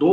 2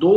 2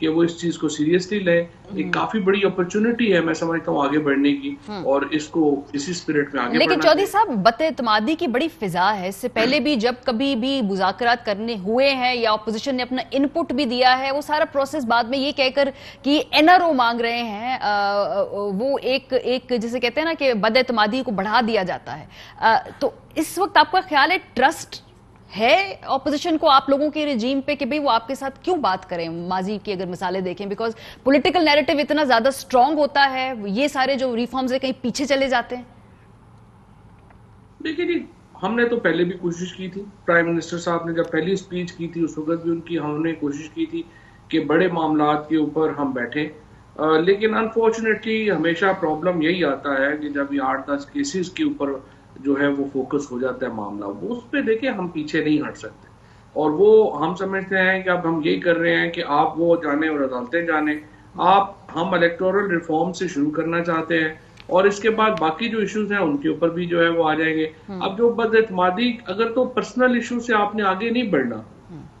کہ وہ اس چیز کو سیریسلی لیں. ایک کافی بڑی اپرچونٹی ہے میں سمجھتا ہوں آگے بڑھنے کی, اور اس کو اسی اسپرٹ میں آگے لیکن چودھری صاحب بد اعتمادی کی بڑی فضا ہے. اس سے پہلے بھی جب کبھی بھی مذاکرات کرنے ہوئے ہیں یا اپوزیشن نے اپنا ان پٹ بھی دیا ہے, وہ سارا پروسیس بعد میں یہ کہہ کر کہ NRO مانگ رہے ہیں, وہ ایک جسے کہتے ہیں نا کہ بد اعتمادی کو بڑھا دیا جاتا ہے. تو اس وقت آپ کا خیال ہے ٹرسٹ ہے اپوزیشن کو آپ لوگوں کے رجیم پہ کہ بھئی وہ آپ کے ساتھ کیوں بات کریں؟ ماضی کی اگر مثالیں دیکھیں, بیکاز پولیٹیکل نیریٹو اتنا زیادہ سٹرونگ ہوتا ہے, یہ سارے جو ریفارمز ہیں کہیں پیچھے چلے جاتے ہیں. دیکھیں جی, ہم نے تو پہلے بھی کوشش کی تھی. پرائم منسٹر صاحب نے جب پہلی اسپیچ کی تھی اس وقت بھی ان کی ہم نے کوشش کی تھی کہ بڑے معاملات کے اوپر ہم بیٹھیں, لیکن انفارچونیٹلی ہمیشہ پرابلم یہی آتا ہے کہ جب یہ 8-10 کیسز کے اوپر جو ہے وہ فوکس ہو جاتا ہے معاملہ, وہ اس پہ دیکھیں ہم پیچھے نہیں ہٹ سکتے. اور وہ ہم سمجھتے ہیں کہ اب ہم یہی کر رہے ہیں کہ آپ وہ جانیں اور عدالتیں جانیں. ہم الیکٹورل ریفارم سے شروع کرنا چاہتے ہیں, اور اس کے بعد باقی جو ایشوز ہیں ان کے اوپر بھی جو ہے وہ آ جائیں گے. اب جو بد اعتمادی, اگر تو پرسنل ایشو سے آپ نے آگے نہیں بڑھنا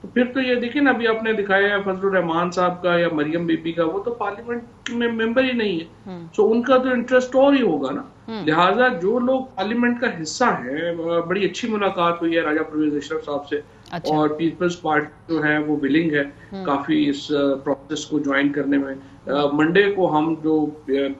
تو پھر تو یہ دیکھیں نا, ابھی آپ نے دکھایا ہے فضل الرحمان صاحب کا یا مریم بی بی کا, وہ تو پارلیمنٹ میں ممبر ہی نہیں ہے, سو ان کا تو انٹرسٹ اور ہی ہوگا نا. لہٰذا جو لوگ پارلیمنٹ کا حصہ ہیں, بڑی اچھی ملاقات ہوئی ہے راجہ پرویز اشرف صاحب سے, اور پیپلز پارٹی جو ہے وہ ولنگ ہے کافی اس پروسیس کو جوائن کرنے میں. منڈے کو ہم جو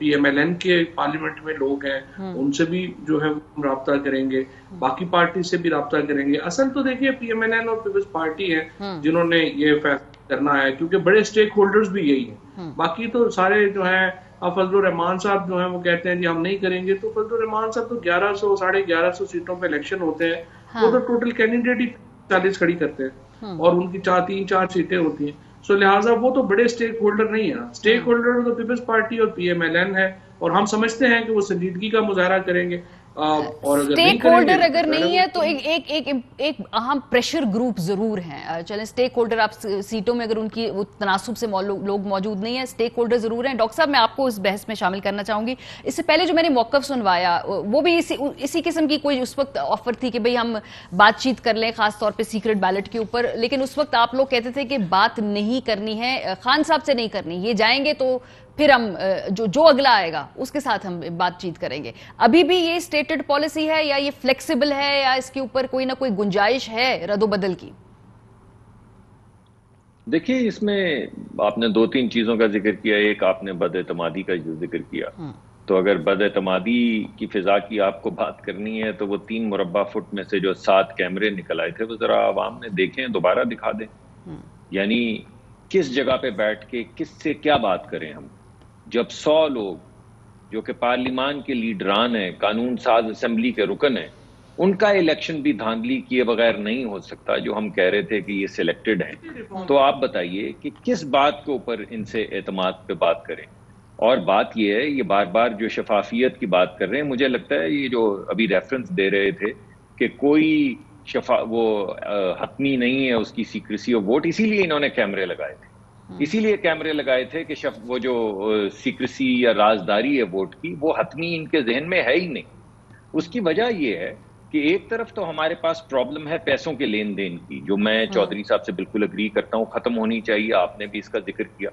PMLN کے پارلیمنٹ میں لوگ ہیں ان سے بھی جو ہے ہم رابطہ کریں گے, باقی پارٹی سے بھی رابطہ کریں گے. اصل تو دیکھیے PMLN اور پیپلز پارٹی ہیں جنہوں نے یہ فیصلہ کرنا ہے, کیونکہ بڑے اسٹیک ہولڈرز بھی یہی ہیں. باقی تو سارے جو ہیں, فضل الرحمان صاحب جو ہیں وہ کہتے ہیں جی ہم نہیں کریں گے, تو فضل الرحمان صاحب تو 1100-1150 سیٹوں پہ الیکشن ہوتے ہیں, وہ تو ٹوٹل کینڈیڈیٹ ہی 40 کھڑی کرتے ہیں, اور ان کی 3-4 سیٹیں ہوتی ہیں. سو لہٰذا وہ تو بڑے اسٹیک ہولڈر نہیں ہیں. اسٹیک ہولڈر تو پیپلز پارٹی اور PMLN ہے, اور ہم سمجھتے ہیں کہ وہ سنجیدگی کا مظاہرہ کریں گے. اسٹیک ہولڈر اگر نہیں ہے تو ایک اہم پریشر گروپ ضرور ہیں. چلیں اسٹیک ہولڈر آپ سیٹوں میں اگر ان کی تناسب سے لوگ موجود نہیں ہیں, اسٹیک ہولڈر ضرور ہیں. ڈاکٹر صاحب میں آپ کو اس بحث میں شامل کرنا چاہوں گی. اس سے پہلے جو میں نے موقف سنوایا وہ بھی اسی قسم کی کوئی اس وقت آفر تھی کہ بھئی ہم بات چیت کر لیں, خاص طور پہ سیکرٹ بیلٹ کے اوپر, لیکن اس وقت آپ لوگ کہتے تھے کہ بات نہیں کرنی ہے, خان صاحب سے نہیں کرنی, یہ جائیں گے تو پھر ہم جو اگلا آئے گا اس کے ساتھ ہم بات چیت کریں گے. ابھی بھی یہ اسٹیٹڈ پالیسی ہے یا یہ فلیکسیبل ہے, یا اس کے اوپر کوئی نہ کوئی گنجائش ہے رد و بدل کی؟ دیکھیے, اس میں آپ نے 2-3 چیزوں کا ذکر کیا. ایک آپ نے بد اعتمادی کا جو ذکر کیا, تو اگر بد اعتمادی کی فضا کی آپ کو بات کرنی ہے تو وہ 3 مربع فٹ میں سے جو 7 کیمرے نکل آئے تھے وہ ذرا عوام نے دیکھیں, دوبارہ دکھا دیں. یعنی کس جگہ پہ بیٹھ کے کس سے کیا بات کریں ہم, جب 100 لوگ جو کہ پارلیمان کے لیڈران ہیں, قانون ساز اسمبلی کے رکن ہیں, ان کا الیکشن بھی دھاندلی کیے بغیر نہیں ہو سکتا, جو ہم کہہ رہے تھے کہ یہ سلیکٹڈ ہیں. تو آپ بتائیے کہ کس بات کے اوپر ان سے اعتماد پہ بات کریں. اور بات یہ ہے, یہ بار بار جو شفافیت کی بات کر رہے ہیں, مجھے لگتا ہے یہ جو ابھی ریفرنس دے رہے تھے کہ کوئی وہ حتمی نہیں ہے اس کی سیکریسی آف ووٹ, اسی لیے انہوں نے کیمرے لگائے تھے. اسی لیے کیمرے لگائے تھے کہ وہ جو سیکریسی یا رازداری ہے ووٹ کی, وہ حتمی ان کے ذہن میں ہے ہی نہیں. اس کی وجہ یہ ہے کہ ایک طرف تو ہمارے پاس پرابلم ہے پیسوں کے لین دین کی, جو میں چودھری صاحب سے بالکل اگری کرتا ہوں, ختم ہونی چاہیے. آپ نے بھی اس کا ذکر کیا,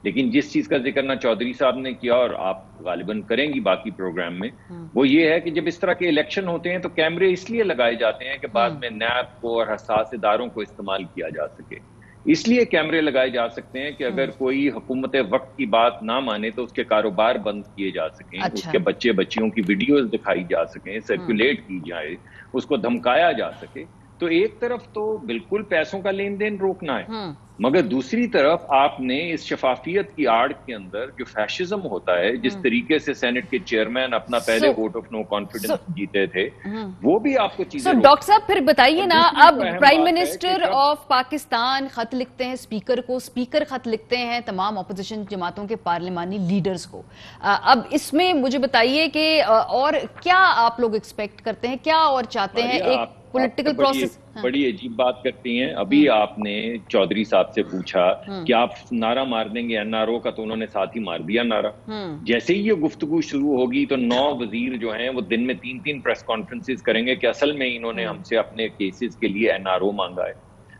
لیکن جس چیز کا ذکر نہ چودھری صاحب نے کیا اور آپ غالباً کریں گی باقی پروگرام میں, وہ یہ ہے کہ جب اس طرح کے الیکشن ہوتے ہیں تو کیمرے اس لیے لگائے جاتے ہیں کہ بعد میں نیب کو اور حساس اداروں کو استعمال کیا جا سکے. اس لیے کیمرے لگائے جا سکتے ہیں کہ اگر کوئی حکومت وقت کی بات نہ مانے تو اس کے کاروبار بند کیے جا سکیں, اس کے بچے بچیوں کی ویڈیوز دکھائی جا سکیں, سرکولیٹ کی جائے, اس کو دھمکایا جا سکے. تو ایک طرف تو بالکل پیسوں کا لین دین روکنا ہے, مگر دوسری طرف آپ نے اس شفافیت کی آڑ کے اندر جو فیشزم ہوتا ہے, جس طریقے سے سینٹ کے چیئرمین اپنا پہلے ووٹ آف نو کانفیڈنس جیتے تھے, وہ بھی آپ کو چیزیں. ڈاکٹر صاحب پھر بتائیے نا, اب پرائم منسٹر آف پاکستان خط لکھتے ہیں اسپیکر کو, اسپیکر خط لکھتے ہیں تمام اپوزیشن جماعتوں کے پارلیمانی لیڈرز کو. اب اس میں مجھے بتائیے کہ اور کیا آپ لوگ ایکسپیکٹ کرتے ہیں, کیا اور چاہتے ہیں؟ ایک پولیٹیکل پروسیس بڑی عجیب بات کرتی ہیں. ابھی آپ نے چودھری صاحب سے پوچھا کہ آپ نعرہ مار دیں گے NRO کا, تو انہوں نے ساتھ ہی مار دیا نعرہ. جیسے ہی یہ گفتگو شروع ہوگی تو 9 وزیر جو ہیں وہ دن میں 3 پریس کانفرنسز کریں گے کہ اصل میں انہوں نے ہم سے اپنے کیسز کے لیے NRO مانگا ہے.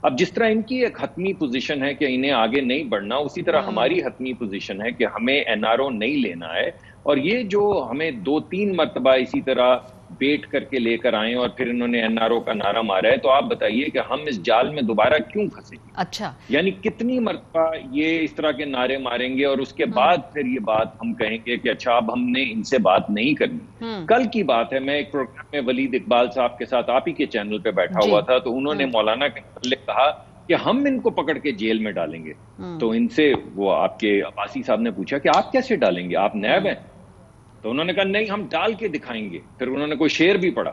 اب جس طرح ان کی ایک حتمی پوزیشن ہے کہ انہیں آگے نہیں بڑھنا، اسی طرح ہماری حتمی پوزیشن ہے کہ ہمیں NRO نہیں لینا ہے. اور یہ جو ہمیں 2-3 مرتبہ اسی طرح بیٹ کر کے لے کر آئیں اور پھر انہوں نے NRO کا نعرہ مارا ہے، تو آپ بتائیے کہ ہم اس جال میں دوبارہ کیوں پھنسیں گے؟ اچھا، یعنی کتنی مرتبہ یہ اس طرح کے نعرے ماریں گے اور اس کے بعد پھر یہ بات ہم کہیں گے کہ اچھا اب ہم نے ان سے بات نہیں کرنی. کل کی بات ہے، میں ایک پروگرام میں ولید اقبال صاحب کے ساتھ آپ ہی کے چینل پہ بیٹھا ہوا تھا، تو انہوں نے مولانا کے متعلق کہا کہ ہم ان کو پکڑ کے جیل میں ڈالیں گے. تو ان سے وہ آپ کے عباسی صاحب نے پوچھا کہ آپ کیسے ڈالیں گے، آپ نیب ہیں؟ تو انہوں نے کہا نہیں، ہم ڈال کے دکھائیں گے. پھر انہوں نے کوئی شعر بھی پڑھا.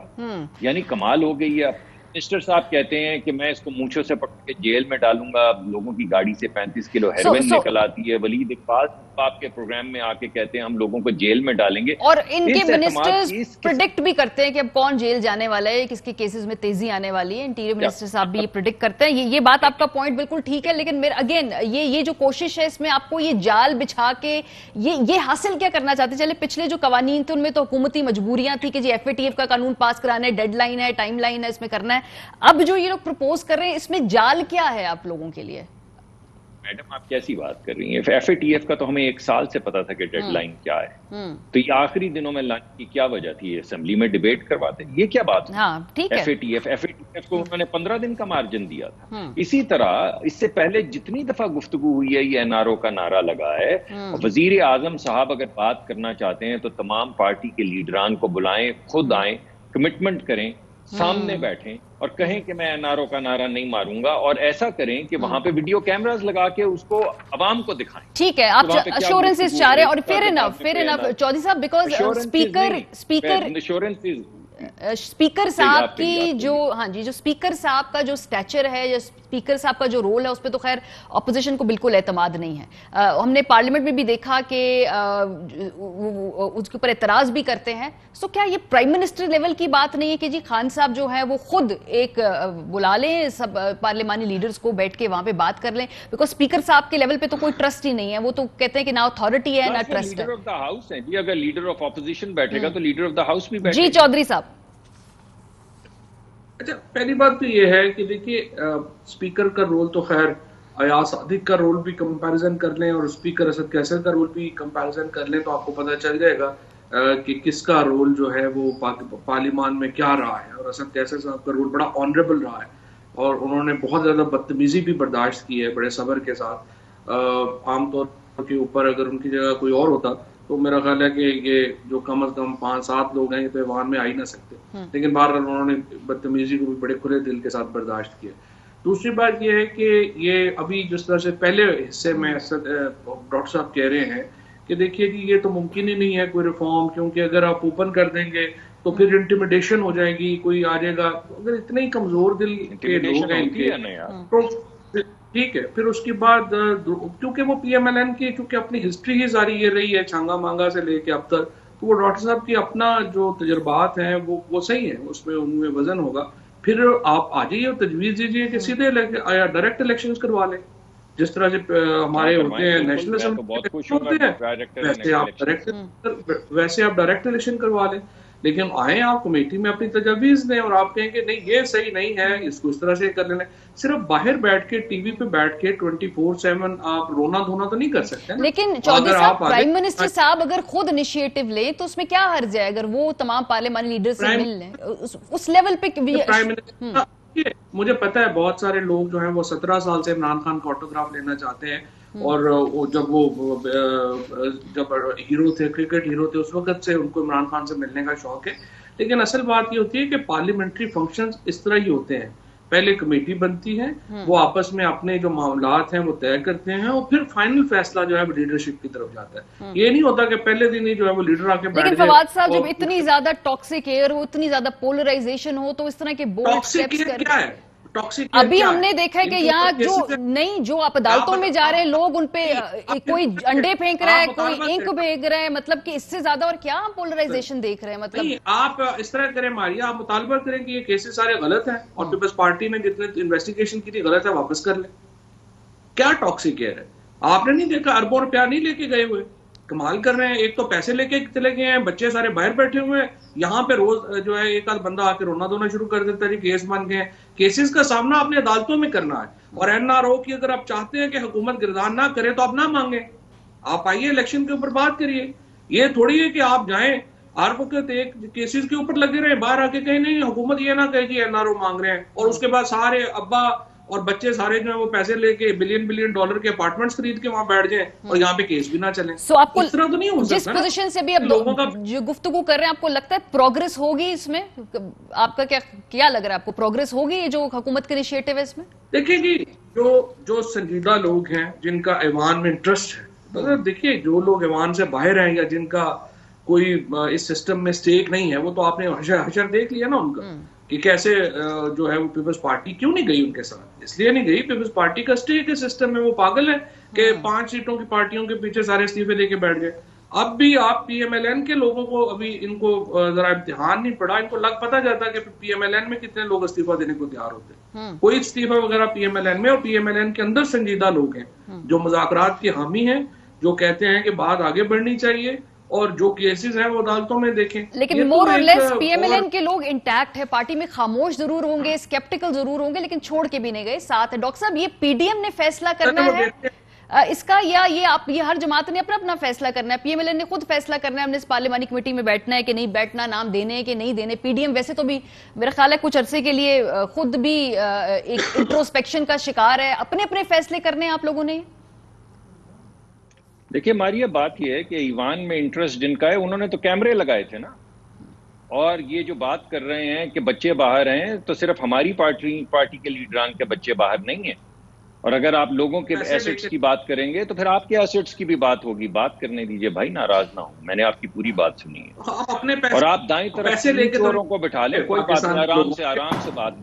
یعنی کمال ہو گئی ہے. منسٹر صاحب کہتے ہیں کہ میں اس کو مونچھوں سے پکڑ کے جیل میں ڈالوں گا، لوگوں کی گاڑی سے 35 کلو ہیروئن نکل آتی ہے. ولید اقبال آپ کے پروگرام میں آ کے کہتے ہیں ہم لوگوں کو جیل میں ڈالیں گے. اور ان کے منسٹرز پریڈکٹ بھی کرتے ہیں کہ اب کون جیل جانے والا ہے، کس کے کیسز میں تیزی آنے والی ہے. انٹیریئر منسٹر صاحب بھی یہ پریڈکٹ کرتے ہیں. یہ بات آپ کا پوائنٹ بالکل ٹھیک ہے، لیکن اگین یہ جو کوشش ہے اس میں آپ کو یہ جال بچھا کے یہ حاصل کیا کرنا چاہتے ہیں؟ چلے پچھلے جو قوانین تھے ان میں تو حکومتی مجبوریاں تھی کہ جی FATF کا قانون پاس کرانا ہے، ڈیڈ لائن ہے، ٹائم لائن ہے، اس میں کرنا ہے. اب جو یہ لوگ پرپوز کر رہے ہیں اس میں جال کیا ہے آپ لوگوں کے لیے؟ میڈم آپ کیسی بات کر رہی ہیں؟ FATF کا تو ہمیں 1 سال سے پتا تھا کہ ڈیڈ لائن کیا ہے. تو یہ آخری دنوں میں لانے کی کیا وجہ تھی؟ اسمبلی میں ڈیبیٹ کرواتے، یہ کیا بات ہے؟ FATF کو انہوں نے 15 دن کا مارجن دیا تھا. اسی طرح اس سے پہلے جتنی دفعہ گفتگو ہوئی ہے یہ NRO کا نعرہ لگا ہے. وزیر اعظم صاحب اگر بات کرنا چاہتے ہیں تو تمام پارٹی کے لیڈران کو بلائیں، خود آئیں، کمٹمنٹ کریں، سامنے بیٹھیں اور کہیں کہ میں NRO کا نعرہ نہیں ماروں گا. اور ایسا کریں کہ وہاں پہ ویڈیو کیمراز لگا کے اس کو عوام کو دکھائیں. ٹھیک ہے، آپ ایشورنسز چاہ رہے ہیں. اور فیئر انف چودھری صاحب، بیکاز اسپیکر صاحب کی جو جو اسپیکر صاحب کا جو سٹیچر ہے یا اسپیکر صاحب کا جو رول ہے اس پہ تو خیر اپوزیشن کو بالکل اعتماد نہیں ہے. ہم نے پارلیمنٹ میں بھی دیکھا کہ اس کے اوپر اعتراض بھی کرتے ہیں. سو کیا یہ پرائم منسٹر لیول کی بات نہیں ہے کہ جی خان صاحب جو ہے وہ خود ایک بلا لیں سب پارلیمانی لیڈرز کو، بیٹھ کے وہاں پہ بات کر لیں؟ بیکاز اسپیکر صاحب کے لیول پہ تو کوئی ٹرسٹ ہی نہیں ہے. وہ تو کہتے ہیں کہ نہ اتھارٹی ہے نہ ٹرسٹ ہے. لیڈر آف دا ہاؤس ہے جی، اگر لیڈر آف اپوزیشن بیٹھے گا تو لیڈر آف دا ہاؤس بھی بیٹھے گا. جی چودھری صاحب. اچھا، پہلی بات تو یہ ہے کہ دیکھیے اسپیکر کا رول تو خیر ایاز صادق کا رول بھی کمپیریزن کر لیں اور اسپیکر اسد کیسر کا رول بھی کمپیریزن کر لیں تو آپ کو پتہ چل جائے گا کہ کس کا رول جو ہے وہ پارلیمان میں کیا رہا ہے. اور اسد کیسر صاحب کا رول بڑا آنریبل رہا ہے اور انہوں نے بہت زیادہ بدتمیزی بھی برداشت کی ہے بڑے صبر کے ساتھ. عام طور کے اوپر اگر ان کی جگہ کوئی اور ہوتا تو میرا خیال ہے کہ یہ جو کم از کم 5-7 لوگ ہیں یہ تو ایوان میں آ ہی نہ سکتے. لیکن بہرحال انہوں نے بدتمیزی کو بھی بڑے کھلے دل کے ساتھ برداشت کیا. دوسری بات یہ ہے کہ یہ ابھی جس طرح سے پہلے حصے میں ڈاکٹر صاحب کہہ رہے ہیں کہ دیکھیے جی یہ تو ممکن ہی نہیں ہے کوئی ریفارم، کیونکہ اگر آپ اوپن کر دیں گے تو پھر انٹیمیڈیشن ہو جائے گی، کوئی آ جائے گا. اگر اتنے ہی کمزور دل کے لوگ ہیں تو ٹھیک ہے. پھر اس کے بعد کیونکہ وہ PMLN کی چونکہ اپنی ہسٹری ہی ساری یہ رہی ہے چھانگا مانگا سے لے کے اب تک، تو وہ ڈاکٹر صاحب کی اپنا جو تجربات ہیں وہ صحیح ہیں، اس میں ان میں وزن ہوگا. پھر آپ آ جائیے اور تجویز دیجیے کہ سیدھے ڈائریکٹ الیکشنز کروا لیں جس طرح سے ہمارے ہوتے ہیں نیشنل اسمبلی ہوتے ہیں ویسے آپ ڈائریکٹ الیکشن کروا لیں. لیکن آئیں آپ کمیٹی میں اپنی تجاویز دیں اور آپ کہیں کہ نہیں یہ صحیح نہیں ہے، اس کو اس طرح سے کر لینا. صرف باہر بیٹھ کے ٹی وی پہ بیٹھ کے 24/7 آپ رونا دھونا تو نہیں کر سکتے. لیکن چودھری صاحب پرائم منسٹر صاحب اگر خود انیشیٹو لیں تو اس میں کیا حرج ہے اگر وہ تمام پارلیمانی لیڈر سے مل لیں اس لیول پہ؟ مجھے پتا ہے بہت سارے لوگ جو ہیں وہ 17 سال سے عمران خان کا آٹوگراف لینا چاہتے ہیں اور جب ہیرو تھے، کرکٹ ہیرو تھے، اس وقت سے ان کو عمران خان سے ملنے کا شوق ہے. لیکن اصل بات یہ ہوتی ہے کہ پارلیمنٹری فنکشنز اس طرح ہی ہوتے ہیں. پہلے کمیٹی بنتی ہے، وہ آپس میں اپنے جو معاملات ہیں وہ طے کرتے ہیں اور پھر فائنل فیصلہ جو ہے وہ لیڈرشپ کی طرف جاتا ہے. یہ نہیں ہوتا کہ پہلے دن ہی جو ہے وہ لیڈر آ کے بیٹھ جائے. لیکن فواد صاحب جب اتنی زیادہ ٹاکسک ایئر ہو، اتنی زیادہ پولرائزیشن ہو تو اس طرح کے بولڈ سٹیپس کیا ہے؟ ابھی ہم نے دیکھا ہے کہ یہاں جو آپ عدالتوں میں جا رہے ہیں لوگ ان پہ کوئی انڈے پھینک رہا ہے، کوئی انک پھینک رہا ہے، مطلب کہ اس سے زیادہ اور کیا ہم پولرائزیشن دیکھ رہے ہیں؟ مطلب آپ اس طرح کریں ماریا، آپ مطالبہ کریں کہ یہ کیسز سارے غلط ہیں اور پیپلز پارٹی نے جتنے انویسٹیگیشن کی تھی غلط ہے، واپس کر لیں. کیا ٹاکسک ایئر ہے؟ آپ نے نہیں دیکھا اربوں روپیہ نہیں لے کے گئے ہوئے، کمال کر رہے ہیں. ایک تو پیسے لے کے چلے گئے ہیں, بچے سارے باہر بیٹھے ہوئے ہیں, یہاں پہ روز جو ہے ایک آدھ بندہ آ کے رونا دھونا شروع کر دیتا ہے, کیس بن گئے ہیں. کیسز کا سامنا اپنے عدالتوں میں کرنا ہے, اور NRO کی اگر آپ چاہتے ہیں کہ حکومت گردان نہ کرے تو آپ نہ مانگیں, آپ آئیے الیکشن کے اوپر بات کریے. یہ تھوڑی ہے کہ آپ جائیں ہر وقت ایک کیسز کے اوپر لگے رہے, باہر آ کے کہیں نہیں حکومت یہ نہ کہے کہ NRO مانگ رہے ہیں, اور اس کے بعد سارے ابا اور بچے سارے جو ہیں وہ پیسے لے کے بلین ڈالر کے اپارٹمنٹ خرید کے وہاں بیٹھ جائیں اور یہاں پہ کیس بھی نہ چلیں. سو آپ کو اس طرح تو نہیں ہو سکتا. جس پوزیشن سے بھی اب جو گفتگو کر رہے ہیں, آپ کو لگتا ہے پروگریس ہوگی اس میں؟ آپ کا کیا لگ رہا ہے, آپ کو پروگریس ہوگی یہ جو حکومت کا انیشیٹو ہے اس میں؟ دیکھیں جی, جو سنجیدہ لوگ ہیں جن کا ایوان میں انٹرسٹ ہے, دیکھیے جو لوگ ایوان سے باہر ہیں یا جن کا کوئی اس سسٹم میں سٹیک نہیں ہے, وہ تو آپ نے حشر دیکھ لیا نا ان کا کہ کیسے جو ہے وہ پیپلز پارٹی کیوں نہیں گئی ان کے ساتھ. اس لیے نہیں گئی, پیپلز پارٹی کا سٹیک ہے سسٹم میں, وہ پاگل ہے کہ 5 سیٹوں کی پارٹیوں کے پیچھے سارے استعفے دے کے بیٹھ گئے. اب بھی آپ PMLN کے لوگوں کو ابھی ان کو ذرا امتحان نہیں پڑا, ان کو لگ پتا جاتا کہ PMLN میں کتنے لوگ استعفیٰ دینے کو تیار ہوتے ہیں. کوئی استعفیٰ وغیرہ PMLN میں, اور PMLN کے اندر سنجیدہ لوگ ہیں جو مذاکرات کے حامی ہیں, جو کہتے ہیں کہ بات آگے بڑھنی چاہیے, اور جو کیسز ہیں وہ عدالتوں میں دیکھیں. لیکن مور اور لیس PMLN کے لوگ انٹیکٹ ہے, پارٹی میں خاموش ضرور ہوں گے, اسکیپٹیکل ضرور ہوں گے, لیکن چھوڑ کے بھی نہیں گئے ساتھ. ڈاکٹر صاحب, یہ PDM نے فیصلہ کرنا ہے اس کا, یا یہ ہر جماعت نے اپنا فیصلہ کرنا ہے؟ PMLN نے خود فیصلہ کرنا ہے ہم نے اس پارلیمانی کمیٹی میں بیٹھنا ہے کہ نہیں بیٹھنا, نام دینے ہیں کہ نہیں دینے؟ PDM ویسے تو بھی میرا خیال ہے کچھ عرصے کے لیے خود بھی ایک انٹروسپیکشن کا شکار ہے, اپنے فیصلے کرنے ہیں آپ لوگوں نے. دیکھیے ماریہ, بات یہ ہے کہ ایوان میں انٹرسٹ جن کا ہے انہوں نے تو کیمرے لگائے تھے نا, اور یہ جو بات کر رہے ہیں کہ بچے باہر ہیں, تو صرف ہماری پارٹی کے لیڈران کے بچے باہر نہیں ہیں. اور اگر آپ لوگوں کے ایسٹس کی بات کریں گے تو پھر آپ کے ایسٹس کی بھی بات ہوگی. بات کرنے دیجئے بھائی, ناراض نہ ہوں, میں نے آپ کی پوری بات سنی ہے. اور آپ دائیں طرف چوروں کو بٹھا لیں, کوئی بات نہیں, آرام سے بات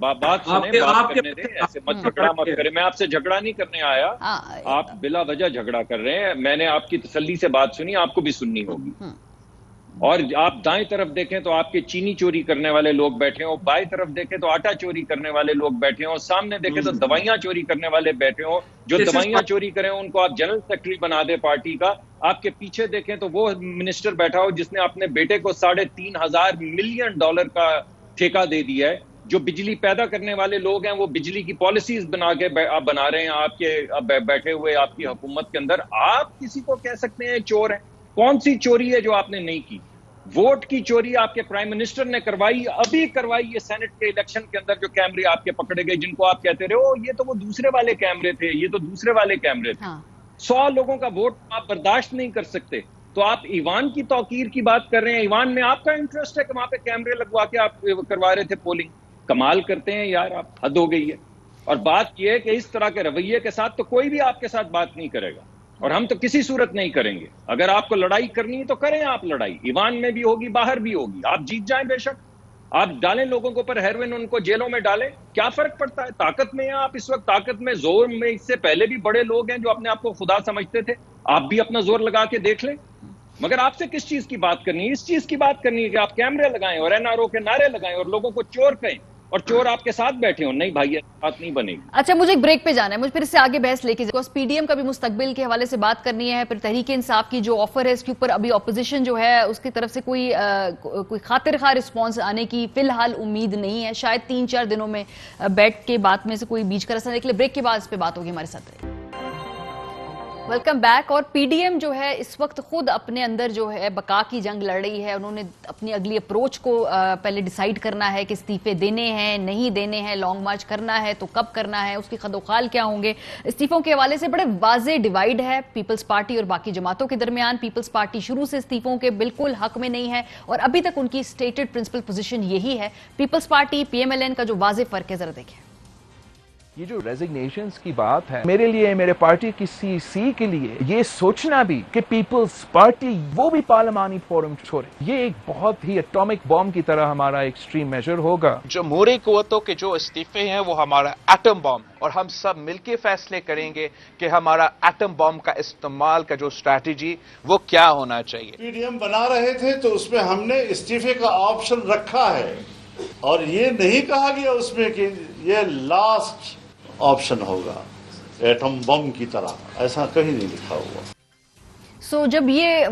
سنیں, بات کرنے دیں, ایسے مت جھگڑا مت کریں. میں آپ سے جھگڑا نہیں کرنے آیا, آپ بلا وجہ جھگڑا کر رہے ہیں. میں نے آپ کی تسلی سے بات سنی, آپ کو بھی سننی ہوگی. اور آپ دائیں طرف دیکھیں تو آپ کے چینی چوری کرنے والے لوگ بیٹھے ہوں, بائیں طرف دیکھیں تو آٹا چوری کرنے والے لوگ بیٹھے ہوں, سامنے دیکھیں تو دوائیاں چوری کرنے والے بیٹھے ہوں. جو دوائیاں چوری کریں ان کو آپ جنرل سیکرٹری بنا دیں پارٹی کا. آپ کے پیچھے دیکھیں تو وہ منسٹر بیٹھا ہو جس نے اپنے بیٹے کو $3,500 ملین کا ٹھیکہ دے دیا ہے. جو بجلی پیدا کرنے والے لوگ ہیں وہ بجلی کی پالیسیز بنا رہے ہیں آپ کے بیٹھے ہوئے آپ کی حکومت کے اندر. آپ کسی کو کہہ سکتے ہیں چور ہیں؟ کون سی چوری ہے جو آپ نے نہیں کی؟ ووٹ کی چوری آپ کے پرائم منسٹر نے کروائی, ابھی کروائی. یہ سینٹ کے الیکشن کے اندر جو کیمرے آپ کے پکڑے گئے, جن کو آپ کہتے رہے یہ تو وہ دوسرے والے کیمرے تھے, یہ تو دوسرے والے کیمرے تھے. 100 لوگوں کا ووٹ آپ برداشت نہیں کر سکتے, تو آپ ایوان کی توقیر کی بات کر رہے ہیں. ایوان میں آپ کا انٹرسٹ ہے کہ وہاں پہ کیمرے لگوا کے آپ کروا رہے تھے پولنگ. کمال کرتے ہیں یار, آپ حد ہو گئی ہے. اور بات یہ ہے کہ اس طرح کے رویے کے ساتھ تو کوئی بھی آپ کے ساتھ بات نہیں کرے گا, اور ہم تو کسی صورت نہیں کریں گے. اگر آپ کو لڑائی کرنی ہے تو کریں آپ لڑائی, ایوان میں بھی ہوگی, باہر بھی ہوگی. آپ جیت جائیں بے شک, آپ ڈالیں لوگوں کے اوپر ہیروئن, ان کو جیلوں میں ڈالیں, کیا فرق پڑتا ہے؟ طاقت میں ہیں آپ اس وقت, طاقت میں, زور میں. اس سے پہلے بھی بڑے لوگ ہیں جو اپنے آپ کو خدا سمجھتے تھے, آپ بھی اپنا زور لگا کے دیکھ لیں. مگر آپ سے کس چیز کی بات کرنی ہے؟ اس چیز کی بات کرنی ہے کہ آپ کیمرے لگائیں اور NRO کے نعرے لگائیں اور لوگوں کو چور کہیں, اور چور آپ کے ساتھ بیٹھے ہوں. نہیں بھائی, بات نہیں بنے گی. اچھا, مجھے ایک بریک پہ جانا ہے, مجھے پھر اس سے آگے بحث لے کے PDM کا بھی مستقبل کے حوالے سے بات کرنی ہے. پھر تحریک انصاف کی جو آفر ہے اس کے اوپر ابھی اپوزیشن جو ہے اس کی طرف سے کوئی خاطر خواہ رسپانس آنے کی فی الحال امید نہیں ہے. شاید 3-4 دنوں میں بیٹھ کے بات میں سے کوئی بیچ کا رسا نکلے. بریک کے بعد اس پہ بات ہوگی. ہمارے ساتھ رہے. Welcome back. اور PDM جو ہے اس وقت خود اپنے اندر جو ہے بقا کی جنگ لڑ رہی ہے. انہوں نے اپنی اگلی اپروچ کو پہلے ڈیسائیڈ کرنا ہے کہ استعفے دینے ہیں نہیں دینے ہیں, لانگ مارچ کرنا ہے تو کب کرنا ہے, اس کی خد و خال کیا ہوں گے. استعفوں کے حوالے سے بڑے واضح ڈیوائیڈ ہے پیپلز پارٹی اور باقی جماعتوں کے درمیان. پیپلز پارٹی شروع سے استعفوں کے بالکل حق میں نہیں ہے, اور ابھی تک ان کی اسٹیٹڈ پرنسپل پوزیشن یہی ہے. پیپلز پارٹی PMLN کا جو واضح فرق ہے, ذرا دیکھیں. یہ جو ریزگنیشنز کی بات ہے, میرے لیے, میرے پارٹی کی CC کے لیے یہ سوچنا بھی کہ پیپلز پارٹی وہ بھی پارلیمانی فورم چھوڑے, یہ ایک بہت ہی اٹامک بام کی طرح ہمارا ایکسٹریم میجر ہوگا. جمہوری قوتوں کے جو استعفے ہیں وہ ہمارا ایٹم بام, اور ہم سب مل کے فیصلے کریں گے کہ ہمارا ایٹم بام کا استعمال کا جو اسٹریٹجی وہ کیا ہونا چاہیے. PDM بنا رہے تھے تو اس میں ہم نے استعفے کا آپشن رکھا ہے, اور یہ نہیں کہا گیا اس میں کہ یہ لاسٹ آپشن ہوگا ایٹم بم کی طرح, ایسا کہیں نہیں لکھا ہوا. سو جب یہ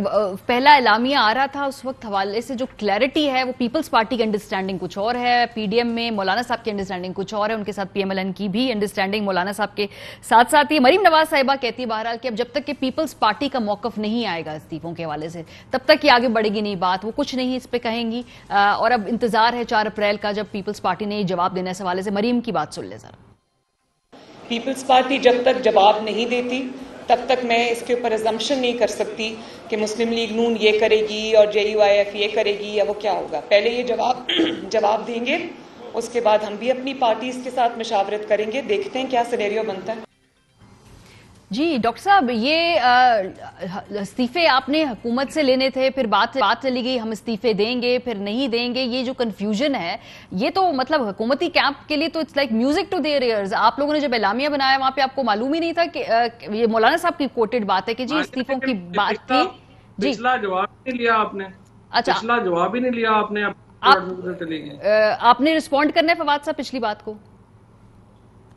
پہلا اعلامیہ آ رہا تھا اس وقت حوالے سے جو کلیئرٹی ہے وہ پیپلز پارٹی کی انڈرسٹینڈنگ کچھ اور ہے, پی ڈی ایم میں مولانا صاحب کی انڈرسٹینڈنگ کچھ اور ہے, ان کے ساتھ پی ایم ایل این کی بھی انڈرسٹینڈنگ مولانا صاحب کے ساتھ ساتھ ہی مریم نواز صاحبہ کہتی ہے بہرحال کہ اب جب تک کہ پیپلز پارٹی کا موقف نہیں آئے گا استعفوں کے حوالے سے تب تک یہ آگے بڑھے گی نہیں بات, وہ کچھ نہیں اس پہ کہیں گی, اور اب انتظار ہے 4 اپریل کا جب پیپلز پارٹی نے جواب دینا ہے اس حوالے سے. مریم کی بات سن لیں ذرا. پیپلز پارٹی جب تک جواب نہیں دیتی تب تک میں اس کے اوپر ازمپشن نہیں کر سکتی کہ مسلم لیگ نون یہ کرے گی اور جے یو آئی ایف یہ کرے گی یا وہ کیا ہوگا. پہلے یہ جواب دیں گے, اس کے بعد ہم بھی اپنی پارٹیز کے ساتھ مشاورت کریں گے, دیکھتے ہیں کیا سینیریو بنتا ہے. جی ڈاکٹر صاحب, یہ استعفے آپ نے حکومت سے لینے تھے, پھر بات چلی گئی ہم استعفے دیں گے پھر نہیں دیں گے, یہ جو کنفیوژن ہے یہ تو مطلب حکومتی کیمپ کے لیے تو it's like music to their ears. آپ لوگوں نے جب اعلامیہ بنایا وہاں پہ آپ کو معلوم ہی نہیں تھا کہ یہ مولانا صاحب کی کوٹڈ بات ہے کہ جی استعفوں کی بات تھی. جی پچھلا جواب نہیں لیا آپ نے, اچھا پچھلا جواب ہی نہیں لیا آپ نے, آپ نے رسپونڈ کرنا ہے فواد صاحب پچھلی بات کو.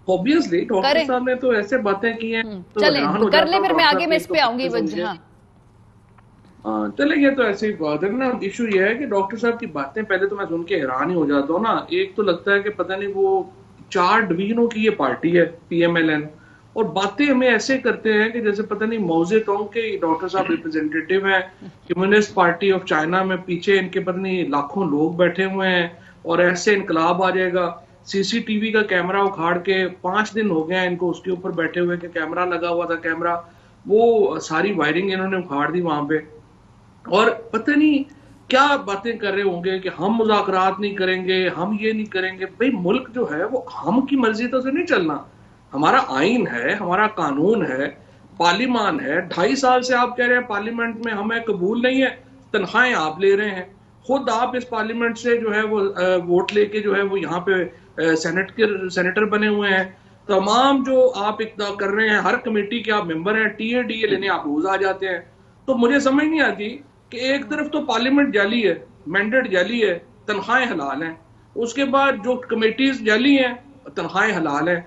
Obviously, ڈاکٹر صاحب نے تو ایسے باتیں کی ہیں, چلیں کر لیں, پھر میں آگے میں اس پہ آؤں گی. ہاں چلیں, یہ تو ایسے ہی بات ہے نا. ایشو یہ ہے کہ ڈاکٹر صاحب کی باتیں پہلے تو میں سن کے حیران ہی ہو جاتا ہوں نا. ایک تو لگتا ہے کہ پتہ نہیں وہ 4 ڈویژنوں کی یہ پارٹی ہے پی ایم ایل این, اور باتیں ہمیں ایسے کرتے ہیں کہ جیسے پتہ نہیں موزے ٹونگ کے ڈاکٹر صاحب ریپرزینٹیٹیو ہیں کمیونسٹ پارٹی آف چائنا میں, پیچھے ان کے پتہ نہیں لاکھوں لوگ بیٹھے ہوئے ہیں اور ایسے انقلاب آ جائے گا. سی سی ٹی وی کا کیمرہ اکھاڑ کے 5 دن ہو گیا ان کو اس کے اوپر بیٹھے ہوئے کہ کیمرہ لگا ہوا تھا, کیمرہ وہ ساری وائرنگ انہوں نے اکھاڑ دی وہاں پہ, اور پتہ نہیں کیا باتیں کر رہے ہوں گے کہ ہم مذاکرات نہیں کریں گے, ہم یہ نہیں کریں گے. بھئی ملک جو ہے وہ ہم کی مرضی تو سے نہیں چلنا. ہمارا آئین ہے, ہمارا قانون ہے, پارلیمان ہے. 2.5 سال سے آپ کہہ رہے ہیں پارلیمنٹ میں ہمیں قبول نہیں ہے, تنخواہیں آپ لے رہے ہیں, خود آپ اس پارلیمنٹ سے جو ہے وہ ووٹ لے کے جو ہے وہ یہاں پہ سینیٹر بنے ہوئے ہیں. تمام جو آپ اقدام کر رہے ہیں, ہر کمیٹی کے آپ ممبر ہیں, ٹی اے ڈی اے لینے آپ روز آ جاتے ہیں. تو مجھے سمجھ نہیں آتی کہ ایک طرف تو پارلیمنٹ جعلی ہے, مینڈیٹ جعلی ہے, تنخواہیں حلال ہیں, اس کے بعد جو کمیٹیز جعلی ہیں, تنخواہیں حلال ہیں.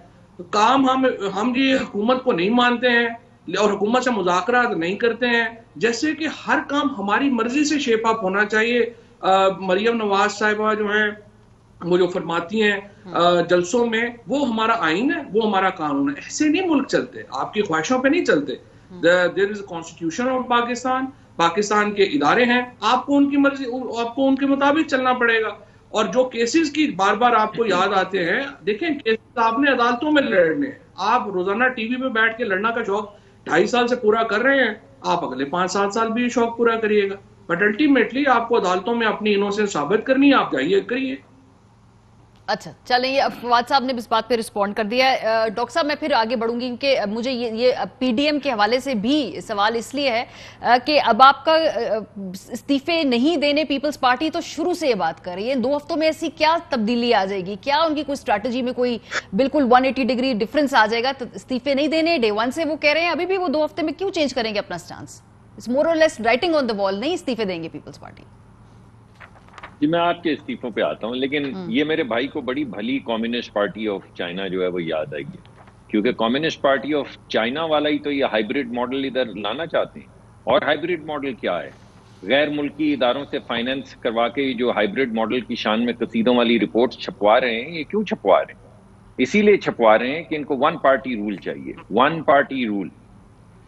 کام ہم یہ حکومت کو نہیں مانتے ہیں اور حکومت سے مذاکرات نہیں کرتے ہیں, جیسے کہ ہر کام ہماری مرضی سے شیپ اپ ہونا چاہیے. مریم نواز صاحبہ جو ہیں وہ جو فرماتی ہیں جلسوں میں, وہ ہمارا آئین ہے, وہ ہمارا قانون ہے. ایسے نہیں ملک چلتے, آپ کی خواہشوں پہ نہیں چلتے. دیر از اے کانسٹیٹیوشن آف پاکستان, پاکستان کے ادارے ہیں, آپ کو ان کی مرضی, آپ کو ان کے مطابق چلنا پڑے گا. اور جو کیسز کی بار بار آپ کو یاد آتے ہیں, دیکھیں کیسز آپ نے عدالتوں میں لڑنے, آپ روزانہ ٹی وی پہ بیٹھ کے لڑنا کا شوق 2.5 سال سے پورا کر رہے ہیں, آپ اگلے 5-7 سال بھی یہ شوق پورا کریے گا. بٹ الٹیمیٹلی آپ کو عدالتوں میں اپنی انوسنس ثابت کرنی ہے, آپ جائیے کریے. اچھا چلیں, یہ فواد صاحب نے اس بات پہ رسپونڈ کر دیا ہے. ڈاکٹر صاحب میں پھر آگے بڑھوں گی کیونکہ مجھے یہ پی ڈی ایم کے حوالے سے بھی سوال اس لیے ہے کہ اب آپ کا استعفے نہیں دینے پیپلز پارٹی تو شروع سے یہ بات کر رہی ہے, 2 ہفتوں میں ایسی کیا تبدیلی آ جائے گی, کیا ان کی کوئی اسٹریٹجی میں کوئی بالکل 180 ڈگری ڈفرنس آ جائے گا؟ استعفے نہیں دینے ڈے 1 سے وہ کہہ رہے ہیں, ابھی بھی وہ 2 ہفتے میں کیوں چینج کریں گے اپنا سٹانس؟ اٹس مور اور لیس رائٹنگ آن دی وال, نہیں استعفے دیں گے پیپلز پارٹی. جی میں آپ کے استعفوں پہ آتا ہوں, لیکن یہ میرے بھائی کو بڑی بھلی کمیونسٹ پارٹی آف چائنا جو ہے وہ یاد آئے گی, کیونکہ کمیونسٹ پارٹی آف چائنا والا ہی تو یہ ہائیبریڈ ماڈل ادھر لانا چاہتے ہیں. اور ہائیبریڈ ماڈل کیا ہے؟ غیر ملکی اداروں سے فائنینس کروا کے جو ہائیبریڈ ماڈل کی شان میں قصیدوں والی رپورٹس چھپوا رہے ہیں, یہ کیوں چھپوا رہے ہیں؟ اسی لیے چھپوا رہے ہیں کہ ان کو 1 پارٹی رول چاہیے, 1 پارٹی رول.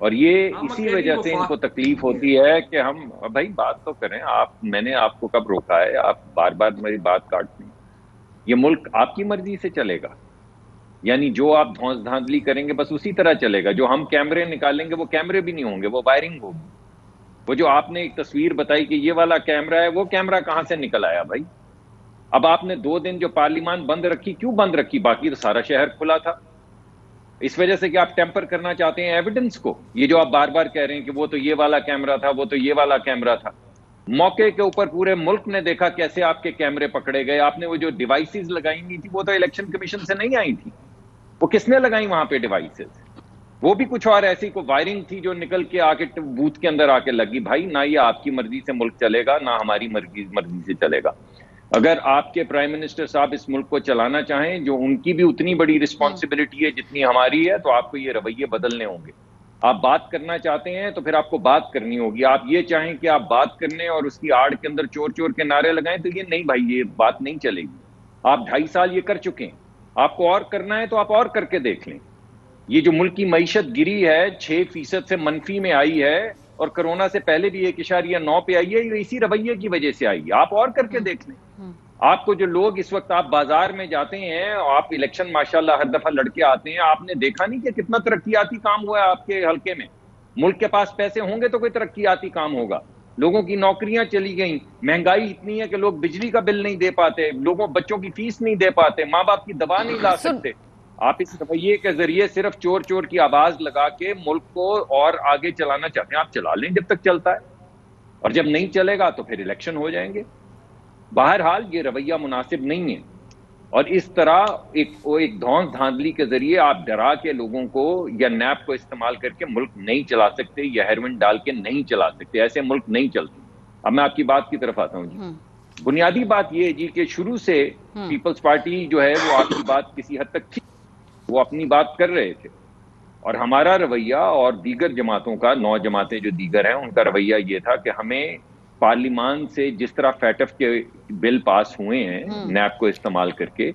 اور یہ اسی وجہ سے ان کو تکلیف ہوتی ہے کہ ہم, بھائی بات تو کریں آپ, میں نے آپ کو کب روکا ہے؟ آپ بار بار میری بات کاٹتے ہیں. یہ ملک آپ کی مرضی سے چلے گا, یعنی جو آپ دھونس دھاندلی کریں گے بس اسی طرح چلے گا. جو ہم کیمرے نکالیں گے وہ کیمرے بھی نہیں ہوں گے, وہ وائرنگ ہوگی. وہ جو آپ نے ایک تصویر بتائی کہ یہ والا کیمرہ ہے, وہ کیمرہ کہاں سے نکل آیا بھائی؟ اب آپ نے 2 دن جو پارلیمان بند رکھی, کیوں بند رکھی؟ باقی تو سارا شہر کھلا تھا. اس وجہ سے کہ آپ ٹیمپر کرنا چاہتے ہیں ایویڈنس کو. یہ جو آپ بار بار کہہ رہے ہیں کہ وہ تو یہ والا کیمرہ تھا, وہ تو یہ والا کیمرہ تھا, موقع کے اوپر پورے ملک نے دیکھا کیسے آپ کے کیمرے پکڑے گئے. آپ نے وہ جو ڈیوائسز لگائی نہیں تھی, وہ تو الیکشن کمیشن سے نہیں آئی تھی, وہ کس نے لگائی وہاں پہ ڈیوائسز؟ وہ بھی کچھ اور ایسی کو وائرنگ تھی جو نکل کے آ کے بوتھ کے اندر آ کے لگی. بھائی نہ یہ آپ کی مرضی سے ملک چلے گا, نہ ہماری مرضی سے چلے گا. اگر آپ کے پرائم منسٹر صاحب اس ملک کو چلانا چاہیں, جو ان کی بھی اتنی بڑی رسپانسبلٹی ہے جتنی ہماری ہے, تو آپ کو یہ رویے بدلنے ہوں گے. آپ بات کرنا چاہتے ہیں تو پھر آپ کو بات کرنی ہوگی. آپ یہ چاہیں کہ آپ بات کرنے اور اس کی آڑ کے اندر چور چور کے نعرے لگائیں تو یہ نہیں بھائی, یہ بات نہیں چلے گی. آپ 2.5 سال یہ کر چکے ہیں, آپ کو اور کرنا ہے تو آپ اور کر کے دیکھ لیں. یہ جو ملک کی معیشت گری ہے 6% سے منفی میں آئی ہے, اور کرونا سے پہلے بھی 1.9 پہ آئی ہے, یہ اسی رویے کی وجہ سے آئی ہے. آپ اور کر کے دیکھ لیں. آپ کو جو لوگ اس وقت آپ بازار میں جاتے ہیں, آپ الیکشن ماشاءاللہ ہر دفعہ لڑکے آتے ہیں, آپ نے دیکھا نہیں کہ کتنا ترقیاتی کام ہوا ہے آپ کے حلقے میں. ملک کے پاس پیسے ہوں گے تو کوئی ترقیاتی کام ہوگا. لوگوں کی نوکریاں چلی گئیں, مہنگائی اتنی ہے کہ لوگ بجلی کا بل نہیں دے پاتے, لوگوں بچوں کی فیس نہیں دے پاتے, ماں باپ کی دوا نہیں لا سکتے. آپ اس رویے کے ذریعے صرف چور چور کی آواز لگا کے ملک کو اور آگے چلانا چاہتے ہیں. آپ چلا لیں جب تک چلتا ہے, اور جب نہیں چلے گا تو پھر الیکشن ہو جائیں گے. بہرحال یہ رویہ مناسب نہیں ہے, اور اس طرح ایک دھونس دھاندلی کے ذریعے آپ ڈرا کے لوگوں کو یا نیب کو استعمال کر کے ملک نہیں چلا سکتے, یا ہیروئن ڈال کے نہیں چلا سکتے. ایسے ملک نہیں چلتے. اب میں آپ کی بات کی طرف آتا ہوں جی. بنیادی بات یہ ہے جی کہ شروع سے پیپلز پارٹی جو ہے وہ آپ کی بات کسی حد تک تھی, وہ اپنی بات کر رہے تھے, اور ہمارا رویہ اور دیگر جماعتوں کا, 9 جماعتیں جو دیگر ہیں, ان کا رویہ یہ تھا کہ ہمیں پارلیمان سے جس طرح فیٹف کے بل پاس ہوئے ہیں نیب کو استعمال کر کے,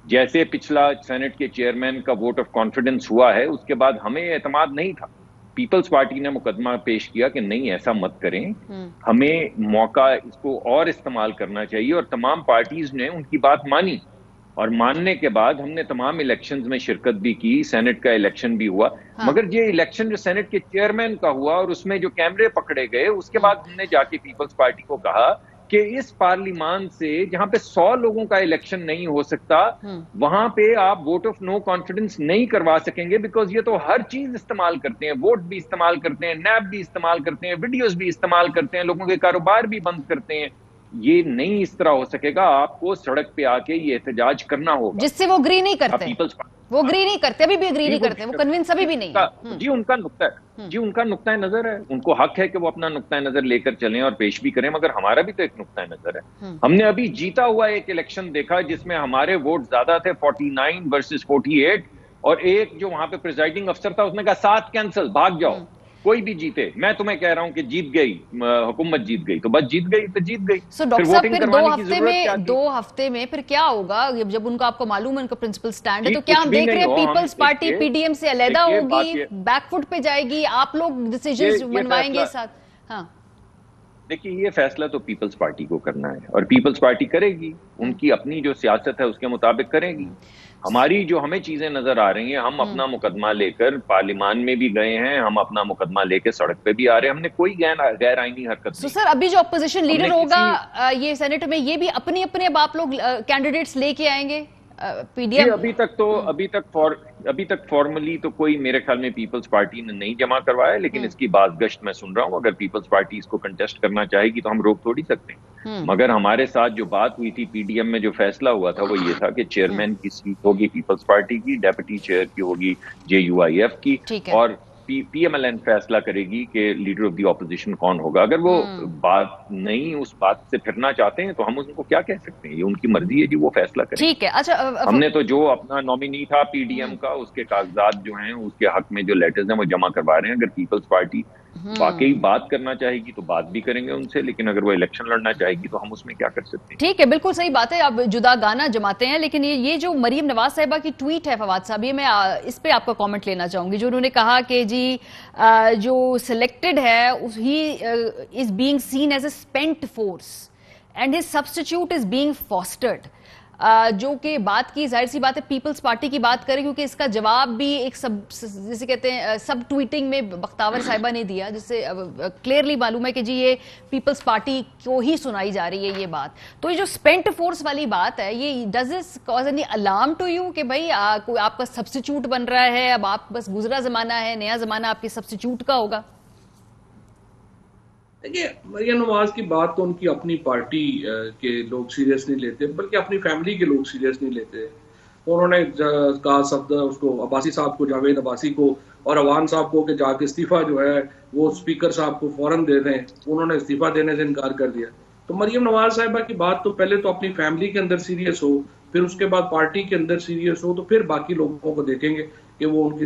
جیسے پچھلا سینٹ کے چیئرمین کا ووٹ آف کانفیڈنس ہوا ہے, اس کے بعد ہمیں اعتماد نہیں تھا. پیپلز پارٹی نے مقدمہ پیش کیا کہ نہیں ایسا مت کریں, ہمیں موقع اس کو اور استعمال کرنا چاہیے, اور تمام پارٹیز نے ان کی بات مانی, اور ماننے کے بعد ہم نے تمام الیکشنز میں شرکت بھی کی. سینٹ کا الیکشن بھی ہوا, مگر یہ الیکشن جو سینٹ کے چیئرمین کا ہوا اور اس میں جو کیمرے پکڑے گئے, اس کے بعد ہم نے جا کے پیپلز پارٹی کو کہا کہ اس پارلیمان سے جہاں پہ 100 لوگوں کا الیکشن نہیں ہو سکتا, وہاں پہ آپ ووٹ آف نو کانفیڈنس نہیں کروا سکیں گے, بیکاز یہ تو ہر چیز استعمال کرتے ہیں, ووٹ بھی استعمال کرتے ہیں, نیب بھی استعمال کرتے ہیں, ویڈیوز بھی استعمال کرتے ہیں, لوگوں کے کاروبار بھی بند کرتے ہیں. یہ نہیں اس طرح ہو سکے گا. آپ کو سڑک پہ آ کے یہ احتجاج کرنا ہوگا, جس سے وہ اگری نہیں کرتے. وہ اگری نہیں کرتے, ابھی بھی اگری نہیں کرتے, وہ کنونس ابھی بھی نہیں. جی ان کا نقطہ نظر ہے, ان کو حق ہے کہ وہ اپنا نقطہ نظر لے کر چلیں اور پیش بھی کریں, مگر ہمارا بھی تو ایک نقطہ نظر ہے. ہم نے ابھی جیتا ہوا ایک الیکشن دیکھا جس میں ہمارے ووٹ زیادہ تھے 49 ورسز 48, اور ایک جو وہاں پہ پریزائڈنگ افسر تھا اس نے کہا 7 کینسل, بھاگ جاؤ, کوئی بھی جیتے. میں تمہیں کہہ رہا ہوں کہ جیت گئی حکومت, جیت گئی تو بس جیت گئی تو جیت گئی. ڈاکٹر صاحب پھر 2 ہفتے میں پھر کیا ہوگا جب ان کا آپ کو معلوم ہے ان کا پرنسپل سٹینڈ ہے, تو کیا ہم دیکھ رہے ہیں Peoples Party P D M سے علیحدہ ہوگی, بیک فٹ پہ جائے گی, آپ لوگ ڈیسیجنز منوائیں گے ساتھ؟ ہاں دیکھیے یہ فیصلہ تو پیپلز پارٹی کو کرنا ہے, اور پیپلز پارٹی کرے گی, ان کی اپنی جو سیاست ہے اس کے مطابق کرے گی. ہماری جو ہمیں چیزیں نظر آ رہی ہیں, ہم اپنا مقدمہ لے کر پارلیمان میں بھی گئے ہیں, ہم اپنا مقدمہ لے کے سڑک پہ بھی آ رہے ہیں, ہم نے کوئی غیر آئینی حرکت نہیں. سر ابھی جو اپوزیشن لیڈر ہوگا یہ سینٹ میں, یہ بھی اپنے اب آپ لوگ کینڈیڈیٹس لے کے آئیں گے پی ڈی ایم؟ ابھی تک فارملی تو کوئی میرے خیال میں پیپلز پارٹی نے نہیں جمع کروایا, لیکن اس کی باز گشت میں سن رہا ہوں. اگر پیپلز پارٹی اس کو کنٹیسٹ کرنا چاہے گی تو ہم روک تھوڑی سکتے ہیں. مگر ہمارے ساتھ جو بات ہوئی تھی پی ڈی ایم میں, جو فیصلہ ہوا تھا وہ یہ تھا کہ چیئرمین کی سیٹ ہوگی پیپلز پارٹی کی, ڈیپٹی چیئر کی ہوگی JUIF کی, اور پی ایم ایل این فیصلہ کرے گی کہ لیڈر آف دی اپوزیشن کون ہوگا. اگر وہ بات نہیں اس بات سے پھرنا چاہتے ہیں تو ہم ان کو کیا کہہ سکتے ہیں, یہ ان کی مرضی ہے جی, وہ فیصلہ کریں. ٹھیک ہے. اچھا ہم نے تو جو اپنا نامینی تھا پی ڈی ایم کا, اس کے کاغذات جو ہیں اس کے حق میں جو لیٹرز ہیں وہ جمع کروا رہے ہیں. اگر پیپلز پارٹی واقعی بات کرنا چاہے گی تو بات بھی کریں گے ان سے, لیکن اگر وہ الیکشن لڑنا چاہے گی تو ہم اس میں کیا کر سکتے ہیں. ٹھیک ہے, بالکل صحیح بات ہے, آپ جدا گانا جماتے ہیں. لیکن یہ جو مریم نواز صاحبہ کی ٹویٹ ہے فواد صاحب, یہ میں اس پہ آپ کا کامنٹ لینا چاہوں گی, جو انہوں نے کہا کہ جی جو سلیکٹڈ ہے he is being seen as a spent force and his substitute is being fostered. جو کہ بات کی ظاہر سی بات ہے پیپلز پارٹی کی بات کریں, کیونکہ اس کا جواب بھی ایک جسے کہتے ہیں سب ٹویٹنگ میں بختاور صاحبہ نے دیا, جس سے کلیئرلی معلوم ہے کہ جی یہ پیپلز پارٹی کو ہی سنائی جا رہی ہے یہ بات. تو یہ جو اسپینٹ فورس والی بات ہے, یہ does this cause any alarm to you کہ بھائی آپ کا سبسٹیچیوٹ بن رہا ہے, اب آپ بس گزرا زمانہ ہے, نیا زمانہ آپ کے سبسٹیچیوٹ کا ہوگا؟ دیکھیے مریم نواز کی بات تو ان کی اپنی پارٹی کے لوگ سیریس نہیں لیتے, بلکہ اپنی فیملی کے لوگ سیریس نہیں لیتے. انہوں نے کہا اس کو عباسی صاحب کو, جاوید عباسی کو اور اوان صاحب کو کہ جا کے استعفیٰ جو ہے وہ اسپیکر صاحب کو فوراً دے دیں. انہوں نے استعفیٰ دینے سے انکار کر دیا. تو مریم نواز صاحبہ کی بات تو پہلے تو اپنی فیملی کے اندر سیریس ہو, پھر اس کے بعد پارٹی کے اندر سیریس ہو, تو پھر باقی لوگوں کو دیکھیں گے. کہ وہ ان کی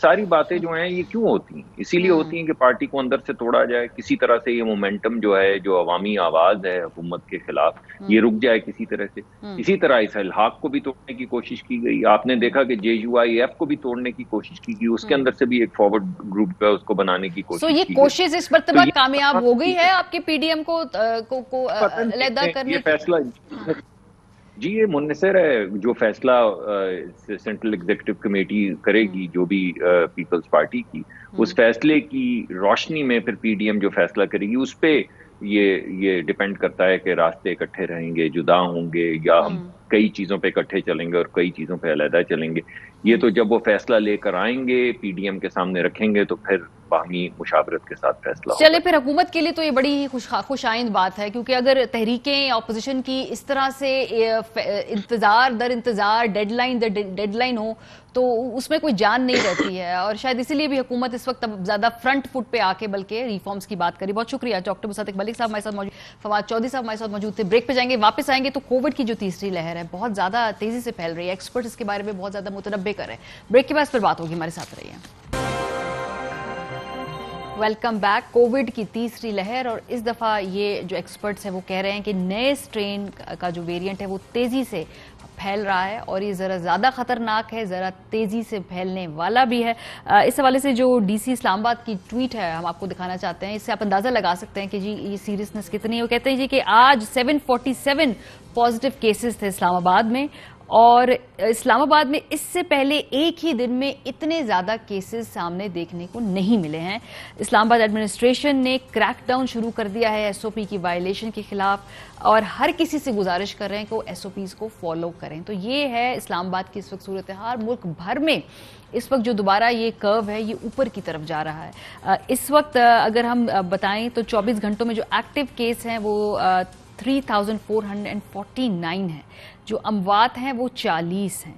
ساری باتیں جو ہیں یہ کیوں ہوتی ہیں؟ اسی لیے ہوتی ہیں کہ پارٹی کو اندر سے توڑا جائے، کسی طرح سے یہ مومنٹم جو ہے، جو عوامی آواز ہے حکومت کے خلاف، یہ رک جائے کسی طرح سے. اسی طرح اس الحاق کو بھی توڑنے کی کوشش کی گئی. آپ نے دیکھا کہ JUIF کو بھی توڑنے کی کوشش کی گئی، اس کے اندر سے بھی ایک فارورڈ گروپ کا اس کو بنانے کی کوشش کی گئی. یہ کوشش اس مرتبہ کامیاب ہو گئی ہے آپ کے PDM کو علیحدہ کرنے کی؟ فیصلہ جی یہ منحصر ہے جو فیصلہ سینٹرل ایگزیکٹو کمیٹی کرے گی جو بھی پیپلز پارٹی کی، اس فیصلے کی روشنی میں پھر PDM جو فیصلہ کرے گی اس پہ یہ ڈیپینڈ کرتا ہے کہ راستے اکٹھے رہیں گے، جدا ہوں گے، یا ہم کئی چیزوں پہ اکٹھے چلیں گے اور کئی چیزوں پہ علیحدہ چلیں گے. یہ تو جب وہ فیصلہ لے کر آئیں گے، PDM کے سامنے رکھیں گے، تو پھر باہمی مشاورت کے ساتھ فیصلہ چلے. پھر حکومت کے لیے تو یہ بڑی ہی خوش آئند بات ہے، کیونکہ اگر تحریکیں اپوزیشن کی اس طرح سے انتظار در انتظار ڈیڈ لائن ہو تو اس میں کوئی جان نہیں رہتی ہے، اور شاید اسی لیے بھی حکومت اس وقت زیادہ فرنٹ فٹ پہ آ کے بلکہ ریفارمز کی بات کری. بہت شکریہ ڈاکٹر مصدق ملک صاحب ہمارے ساتھ موجود، فواد چودھری صاحب ہمارے ساتھ موجود تھے. بریک پہ جائیں گے، واپس آئیں گے تو کووڈ کی جو تیسری لہر ہے بہت زیادہ تیزی سے پھیل رہی ہے، ایکسپرٹ اس کے بارے میں بہت زیادہ متنبع کر رہے ہیں. بریک کے بعد پھر بات ہوگی، ہمارے ساتھ رہیے. Welcome back. کووڈ کی تیسری لہر، اور اس دفعہ یہ جو ایکسپرٹس ہیں وہ کہہ رہے ہیں کہ نئے سٹرین کا جو ویریئنٹ ہے وہ تیزی سے پھیل رہا ہے، اور یہ ذرا زیادہ خطرناک ہے، ذرا تیزی سے پھیلنے والا بھی ہے. اس حوالے سے جو DC اسلام آباد کی ٹویٹ ہے ہم آپ کو دکھانا چاہتے ہیں، اس سے آپ اندازہ لگا سکتے ہیں کہ جی یہ سیریسنس کتنی ہے. وہ کہتے ہیں جی کہ آج 747 پازیٹیو کیسز تھے اسلام آباد میں، اور اسلام آباد میں اس سے پہلے ایک ہی دن میں اتنے زیادہ کیسز سامنے دیکھنے کو نہیں ملے ہیں. اسلام آباد ایڈمنسٹریشن نے کریک ڈاؤن شروع کر دیا ہے SOP کی وائلیشن کے خلاف، اور ہر کسی سے گزارش کر رہے ہیں کہ وہ SOPs کو فالو کریں. تو یہ ہے اسلام آباد کی اس وقت صورتحال. ملک بھر میں اس وقت جو دوبارہ یہ کرو ہے یہ اوپر کی طرف جا رہا ہے. اس وقت اگر ہم بتائیں تو 24 گھنٹوں میں جو ایکٹیو کیس ہیں وہ 3449 ہیں، جو اموات ہیں وہ 40 ہیں،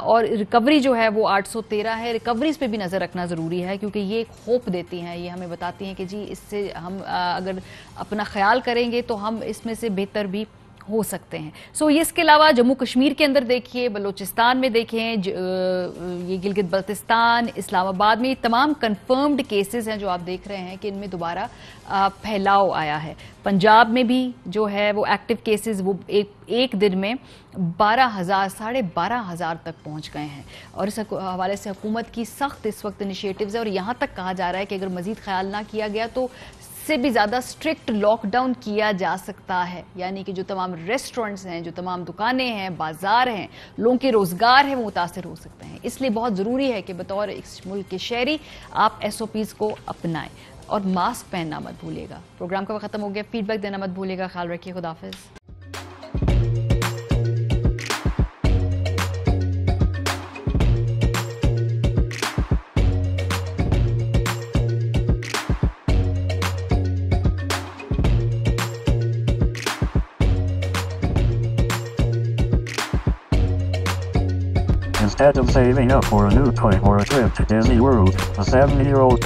اور ریکوری جو ہے وہ 813 ہے. ریکوریز پہ بھی نظر رکھنا ضروری ہے کیونکہ یہ ایک ہوپ دیتی ہیں، یہ ہمیں بتاتی ہیں کہ جی اس سے ہم اگر اپنا خیال کریں گے تو ہم اس میں سے بہتر بھی ہو سکتے ہیں. یہ اس کے علاوہ جموں کشمیر کے اندر دیکھیے، بلوچستان میں دیکھیں، یہ گلگت بلتستان، اسلام آباد میں یہ تمام کنفرمڈ کیسز ہیں جو آپ دیکھ رہے ہیں کہ ان میں دوبارہ پھیلاؤ آیا ہے. پنجاب میں بھی جو ہے وہ ایکٹیو کیسز وہ ایک دن میں 12,000 تک پہنچ گئے ہیں، اور اس حوالے سے حکومت کی سخت اس وقت انیشیٹوز ہے، اور یہاں تک کہا جا رہا ہے کہ اگر مزید خیال نہ کیا گیا تو سے بھی زیادہ اسٹرکٹ لاک ڈاؤن کیا جا سکتا ہے. یعنی کہ جو تمام ریسٹورنٹس ہیں، جو تمام دکانیں ہیں، بازار ہیں، لوگوں کے روزگار ہیں، وہ متاثر ہو سکتے ہیں. اس لیے بہت ضروری ہے کہ بطور اس ملک کے شہری آپ SOPs کو اپنائیں، اور ماسک پہننا مت بھولے گا. پروگرام کا وقت ختم ہو گیا، فیڈ بیک دینا مت بھولے گا. خیال رکھیے، خدا حافظ. Instead of saving up for a new toy or a trip to Disney World, a 7-year-old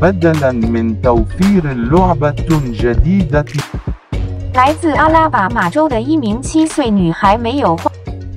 بدلاً من توفير لعبة جديدة 来自阿拉巴马州的一名7岁女孩没有花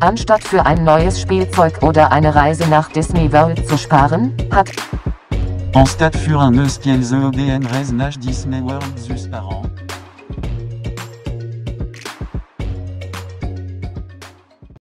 Anstatt für ein neues Spielzeug oder eine Reise nach Disney World zu sparen, hat Anstatt für un eus kiel ze EDN reise nach Disney World zu sparen